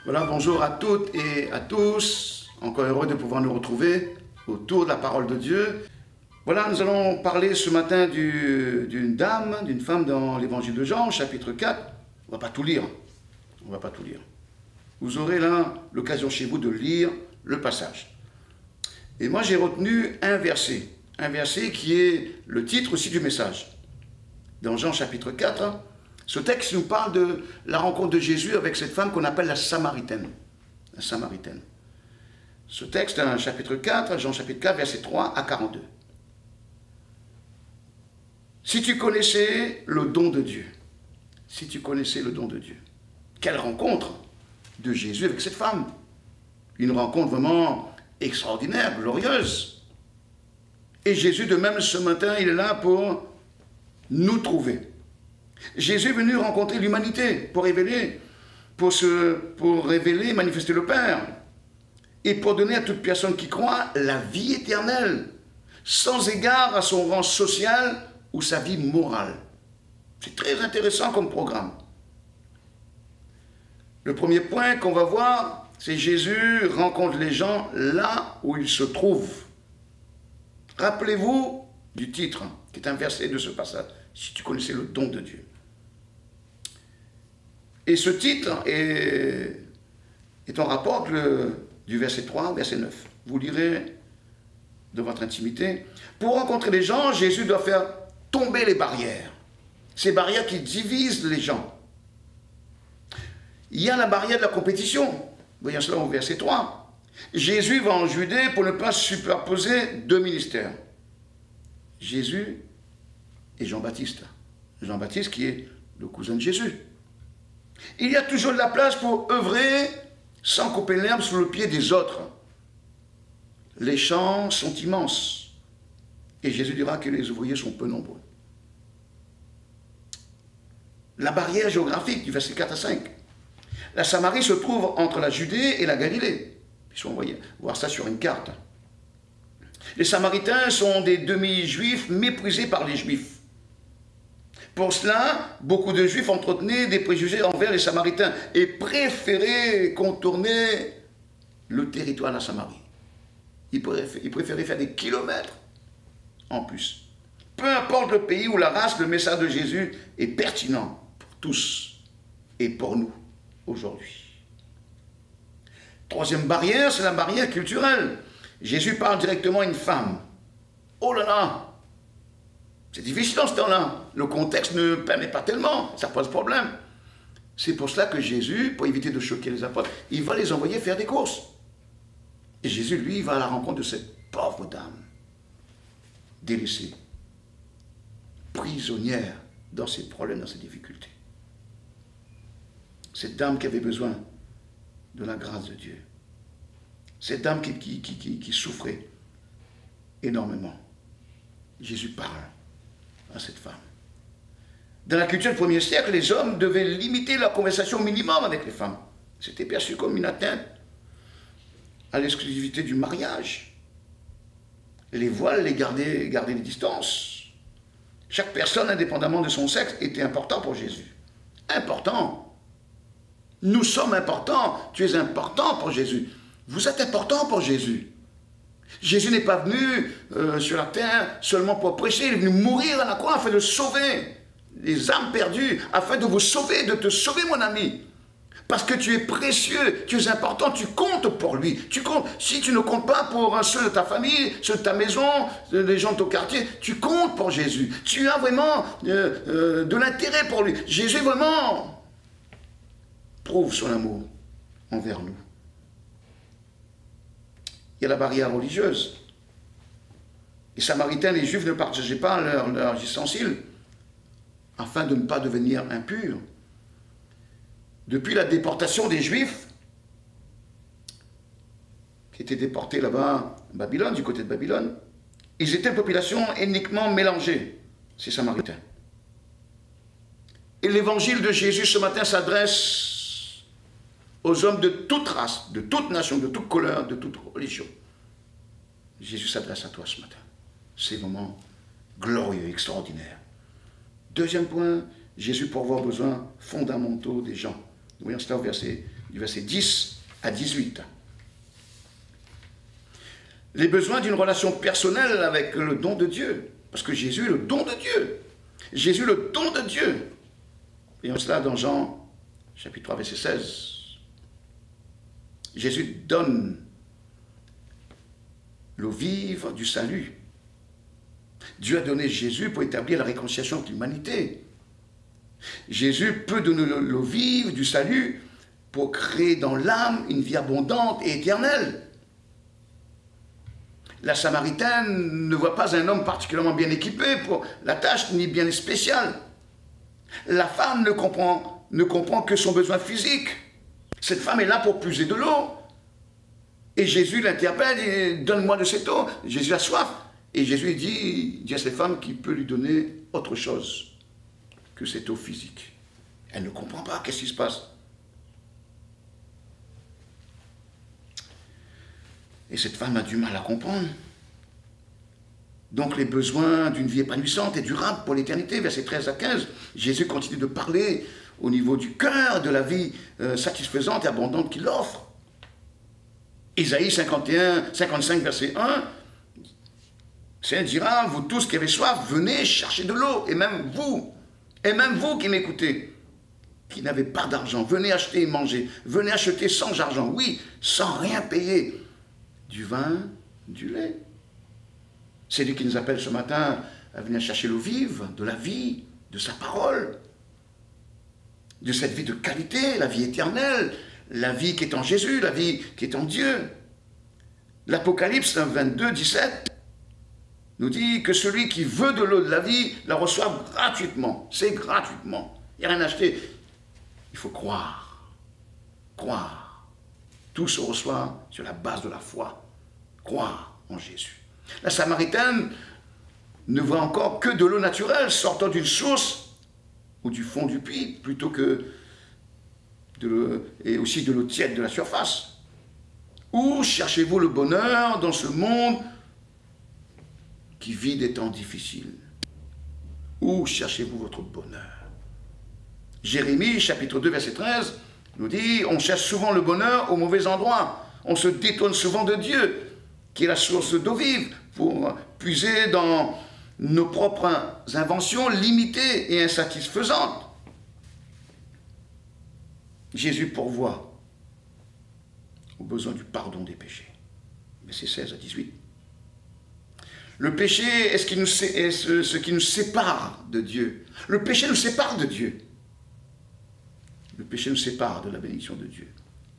Voilà, bonjour à toutes et à tous. Encore heureux de pouvoir nous retrouver autour de la parole de Dieu. Voilà, nous allons parler ce matin d'une dame, d'une femme dans l'évangile de Jean, chapitre 4. On ne va pas tout lire. On va pas tout lire. Vous aurez là l'occasion chez vous de lire le passage. Et moi, j'ai retenu un verset qui est le titre aussi du message. Dans Jean chapitre 4, ce texte nous parle de la rencontre de Jésus avec cette femme qu'on appelle la Samaritaine. La Samaritaine. Ce texte, chapitre 4, Jean chapitre 4, verset 3 à 42. Si tu connaissais le don de Dieu, si tu connaissais le don de Dieu, quelle rencontre de Jésus avec cette femme. Une rencontre vraiment extraordinaire, glorieuse. Et Jésus, de même, ce matin, il est là pour nous trouver. Jésus est venu rencontrer l'humanité pour révéler, manifester le Père. Et pour donner à toute personne qui croit la vie éternelle, sans égard à son rang social ou sa vie morale. C'est très intéressant comme programme. Le premier point qu'on va voir, c'est Jésus rencontre les gens là où ils se trouvent. Rappelez-vous du titre, qui est un verset de ce passage, si tu connaissais le don de Dieu. Et ce titre est en rapport du verset 3 au verset 9. Vous lirez de votre intimité. Pour rencontrer les gens, Jésus doit faire tomber les barrières. Ces barrières qui divisent les gens. Il y a la barrière de la compétition. Voyons cela au verset 3. Jésus va en Judée pour ne pas superposer deux ministères. Jésus et Jean-Baptiste. Jean-Baptiste qui est le cousin de Jésus. Il y a toujours de la place pour œuvrer sans couper l'herbe sous le pied des autres. Les champs sont immenses. Et Jésus dira que les ouvriers sont peu nombreux. La barrière géographique du verset 4 à 5. La Samarie se trouve entre la Judée et la Galilée. On va voir ça sur une carte. Les Samaritains sont des demi-juifs méprisés par les Juifs. Pour cela, beaucoup de Juifs entretenaient des préjugés envers les Samaritains et préféraient contourner le territoire de la Samarie. Ils préféraient faire des kilomètres en plus. Peu importe le pays ou la race, le message de Jésus est pertinent pour tous et pour nous aujourd'hui. Troisième barrière, c'est la barrière culturelle. Jésus parle directement à une femme. Oh là là! C'est difficile en ce temps-là. Le contexte ne permet pas tellement. Ça pose problème. C'est pour cela que Jésus, pour éviter de choquer les apôtres, il va les envoyer faire des courses. Et Jésus, lui, va à la rencontre de cette pauvre dame, délaissée, prisonnière dans ses problèmes, dans ses difficultés. Cette dame qui avait besoin de la grâce de Dieu. Cette dame qui souffrait énormément. Jésus parle à cette femme. Dans la culture du 1er siècle, les hommes devaient limiter leur conversation au minimum avec les femmes. C'était perçu comme une atteinte à l'exclusivité du mariage. Les voiles, garder les distances. Chaque personne, indépendamment de son sexe, était important pour Jésus. Important. Nous sommes importants. Tu es important pour Jésus. Vous êtes important pour Jésus. Jésus n'est pas venu sur la terre seulement pour prêcher, il est venu mourir à la croix afin de sauver les âmes perdues, afin de vous sauver, de te sauver mon ami. Parce que tu es précieux, tu es important, tu comptes pour lui. Tu comptes. Si tu ne comptes pas pour ceux de ta famille, ceux de ta maison, les gens de ton quartier, tu comptes pour Jésus. Tu as vraiment de l'intérêt pour lui. Jésus vraiment prouve son amour envers nous. Il y a la barrière religieuse. Les Samaritains, les Juifs ne partageaient pas leurs ustensiles afin de ne pas devenir impurs. Depuis la déportation des Juifs, qui étaient déportés là-bas, à Babylone, du côté de Babylone, ils étaient une population ethniquement mélangée, ces Samaritains. Et l'évangile de Jésus ce matin s'adresse aux hommes de toute race, de toute nation, de toute couleur, de toute religion. Jésus s'adresse à toi ce matin. C'est vraiment glorieux, extraordinaire. Deuxième point, Jésus pourvoit aux besoins fondamentaux des gens. Nous voyons cela au verset du verset 10 à 18. Les besoins d'une relation personnelle avec le don de Dieu. Parce que Jésus est le don de Dieu. Jésus est le don de Dieu. Voyons cela dans Jean, chapitre 3, verset 16. Jésus donne l'eau vive du salut. Dieu a donné Jésus pour établir la réconciliation avec l'humanité. Jésus peut donner l'eau vive du salut pour créer dans l'âme une vie abondante et éternelle. La Samaritaine ne voit pas un homme particulièrement bien équipé pour la tâche, ni bien spéciale. La femme ne comprend que son besoin physique. Cette femme est là pour puiser de l'eau. Et Jésus l'interpelle et dit, donne-moi de cette eau. Jésus a soif. Et Jésus dit à cette femme qu'il peut lui donner autre chose que cette eau physique. Elle ne comprend pas qu'est-ce qui se passe. Et cette femme a du mal à comprendre. Donc les besoins d'une vie épanouissante et durable pour l'éternité, versets 13 à 15, Jésus continue de parler au niveau du cœur de la vie satisfaisante et abondante qu'il offre. Isaïe 55, verset 1, Seigneur dira, vous tous qui avez soif, venez chercher de l'eau, et même vous qui m'écoutez, qui n'avez pas d'argent, venez acheter et manger, venez acheter sans argent, oui, sans rien payer, du vin, du lait. C'est lui qui nous appelle ce matin à venir chercher l'eau vive, de la vie, de sa parole, de cette vie de qualité, la vie éternelle, la vie qui est en Jésus, la vie qui est en Dieu. L'Apocalypse 22, 17 nous dit que celui qui veut de l'eau de la vie la reçoit gratuitement. C'est gratuitement. Il n'y a rien à acheter. Il faut croire. Croire. Tout se reçoit sur la base de la foi. Croire en Jésus. La Samaritaine ne voit encore que de l'eau naturelle sortant d'une source ou du fond du puits, plutôt que et aussi de l'eau tiède de la surface. Où cherchez-vous le bonheur dans ce monde qui vit des temps difficiles? Où cherchez-vous votre bonheur? Jérémie, chapitre 2, verset 13, nous dit, on cherche souvent le bonheur au mauvais endroit. On se détourne souvent de Dieu, qui est la source d'eau vive, pour puiser dans nos propres inventions limitées et insatisfaisantes. Jésus pourvoit au besoin du pardon des péchés. Versets 16 à 18. Le péché est ce qui nous sépare de Dieu. Le péché nous sépare de Dieu. Le péché nous sépare de la bénédiction de Dieu.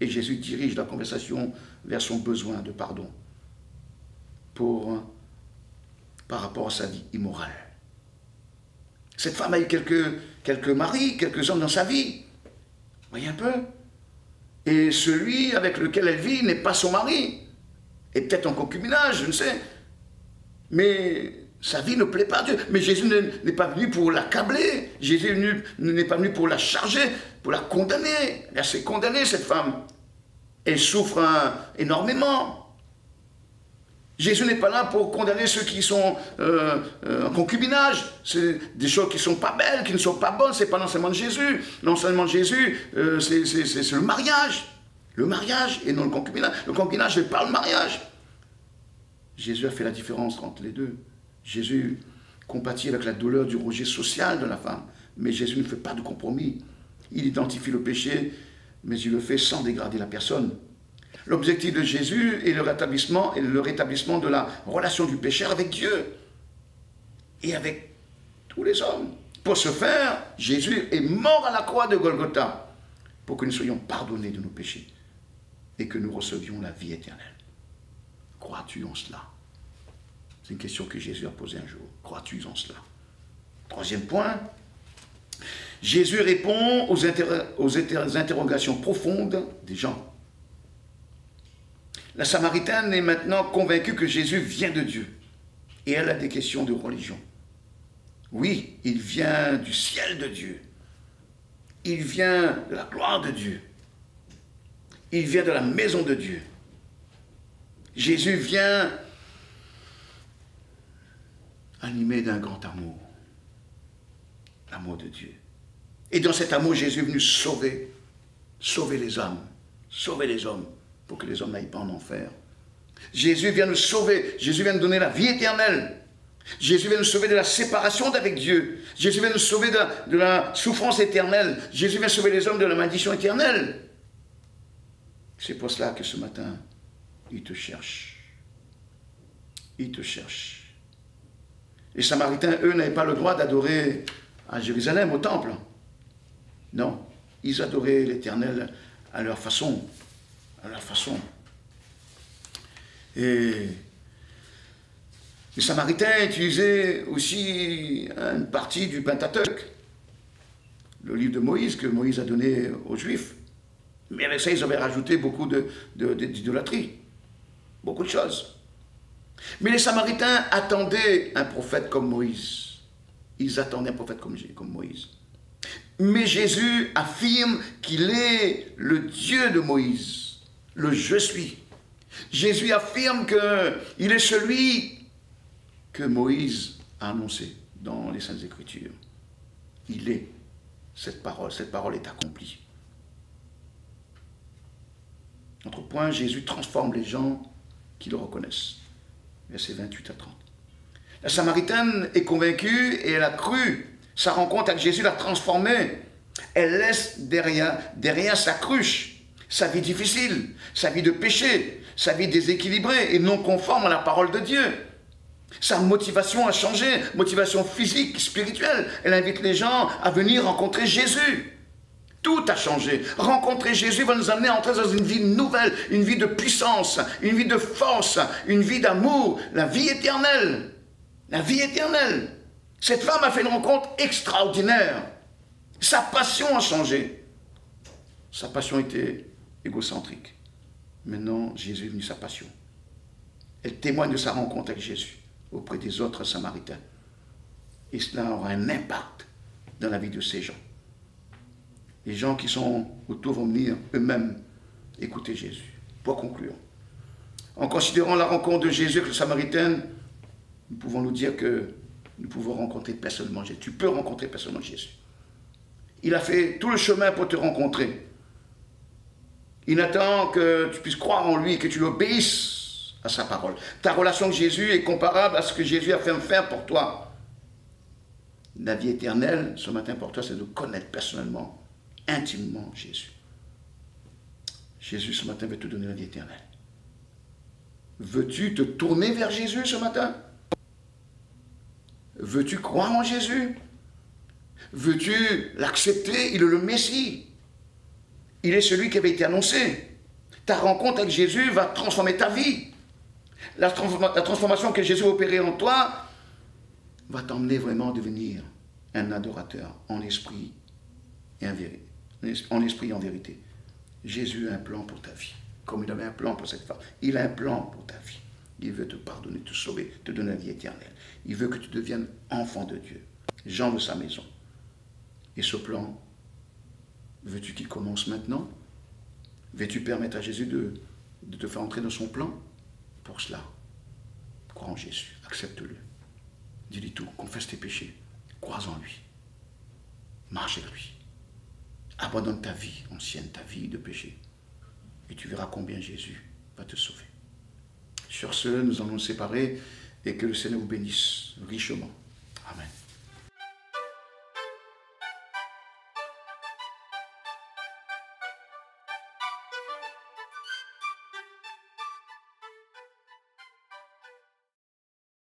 Et Jésus dirige la conversation vers son besoin de pardon par rapport à sa vie immorale. Cette femme a eu quelques maris, quelques hommes dans sa vie. Voyez un peu. Et celui avec lequel elle vit n'est pas son mari. Et peut-être en concubinage, je ne sais. Mais sa vie ne plaît pas à Dieu. Mais Jésus n'est pas venu pour l'accabler. Jésus n'est pas venu pour la charger, pour la condamner. Elle s'est condamnée, cette femme. Elle souffre énormément. Jésus n'est pas là pour condamner ceux qui sont en concubinage. C'est des choses qui ne sont pas belles, qui ne sont pas bonnes. Ce n'est pas l'enseignement de Jésus. L'enseignement de Jésus, c'est le mariage. Le mariage et non le concubinage. Le concubinage, c'est pas le mariage. Jésus a fait la différence entre les deux. Jésus compatit avec la douleur du rejet social de la femme. Mais Jésus ne fait pas de compromis. Il identifie le péché, mais il le fait sans dégrader la personne. L'objectif de Jésus est le rétablissement de la relation du pécheur avec Dieu et avec tous les hommes. Pour ce faire, Jésus est mort à la croix de Golgotha pour que nous soyons pardonnés de nos péchés et que nous recevions la vie éternelle. Crois-tu en cela? C'est une question que Jésus a posée un jour. Crois-tu en cela? Troisième point, Jésus répond aux interrogations profondes des gens. La Samaritaine est maintenant convaincue que Jésus vient de Dieu. Et elle a des questions de religion. Oui, il vient du ciel de Dieu. Il vient de la gloire de Dieu. Il vient de la maison de Dieu. Jésus vient animé d'un grand amour. L'amour de Dieu. Et dans cet amour, Jésus est venu sauver les âmes sauver les hommes pour que les hommes n'aillent pas en enfer. Jésus vient nous sauver. Jésus vient nous donner la vie éternelle. Jésus vient nous sauver de la séparation d'avec Dieu. Jésus vient nous sauver de la souffrance éternelle. Jésus vient sauver les hommes de la malédiction éternelle. C'est pour cela que ce matin, il te cherche. Il te cherche. Les Samaritains, eux, n'avaient pas le droit d'adorer à Jérusalem, au temple. Non, ils adoraient l'Éternel à leur façon. À leur façon. Et les Samaritains utilisaient aussi une partie du Pentateuque, le livre de Moïse que Moïse a donné aux Juifs. Mais avec ça, ils avaient rajouté beaucoup d'idolâtrie, beaucoup de choses. Mais les Samaritains attendaient un prophète comme Moïse. Ils attendaient un prophète comme Moïse. Mais Jésus affirme qu'il est le Dieu de Moïse, le je suis. Jésus affirme qu'il est celui que Moïse a annoncé dans les Saintes Écritures. Il est cette parole est accomplie. Autre point, Jésus transforme les gens qui le reconnaissent. Versets 28 à 30. La Samaritaine est convaincue et elle a cru. Sa rencontre avec Jésus l'a transformée. Elle laisse derrière sa cruche, sa vie difficile, sa vie de péché, sa vie déséquilibrée et non conforme à la parole de Dieu. Sa motivation a changé, motivation physique, spirituelle. Elle invite les gens à venir rencontrer Jésus. Tout a changé. Rencontrer Jésus va nous amener à entrer dans une vie nouvelle, une vie de puissance, une vie de force, une vie d'amour, la vie éternelle. La vie éternelle. Cette femme a fait une rencontre extraordinaire. Sa passion a changé. Sa passion était égocentrique. Maintenant, Jésus est venu sa passion. Elle témoigne de sa rencontre avec Jésus auprès des autres Samaritains. Et cela aura un impact dans la vie de ces gens. Les gens qui sont autour vont venir eux-mêmes écouter Jésus. Pour conclure, en considérant la rencontre de Jésus avec le Samaritain, nous pouvons nous dire que nous pouvons rencontrer personnellement Jésus. Tu peux rencontrer personnellement Jésus. Il a fait tout le chemin pour te rencontrer. Il attend que tu puisses croire en lui et que tu obéisses à sa parole. Ta relation avec Jésus est comparable à ce que Jésus a fait faire pour toi. La vie éternelle, ce matin pour toi, c'est de connaître personnellement, intimement Jésus. Jésus, ce matin, veut te donner la vie éternelle. Veux-tu te tourner vers Jésus ce matin? Veux-tu croire en Jésus? Veux-tu l'accepter? Il est le Messie. Il est celui qui avait été annoncé. Ta rencontre avec Jésus va transformer ta vie. La transformation que Jésus a opérée en toi va t'emmener vraiment à devenir un adorateur en esprit et en vérité. En esprit et en vérité. Jésus a un plan pour ta vie. Comme il avait un plan pour cette femme. Il a un plan pour ta vie. Il veut te pardonner, te sauver, te donner la vie éternelle. Il veut que tu deviennes enfant de Dieu. Gens de sa maison. Et ce plan, veux-tu qu'il commence maintenant? Veux-tu permettre à Jésus de te faire entrer dans son plan? Pour cela, crois en Jésus, accepte-le. Dis-lui tout, confesse tes péchés, crois en lui. Marche avec lui. Abandonne ta vie ancienne, ta vie de péché. Et tu verras combien Jésus va te sauver. Sur ce, nous allons nous séparer et que le Seigneur vous bénisse richement.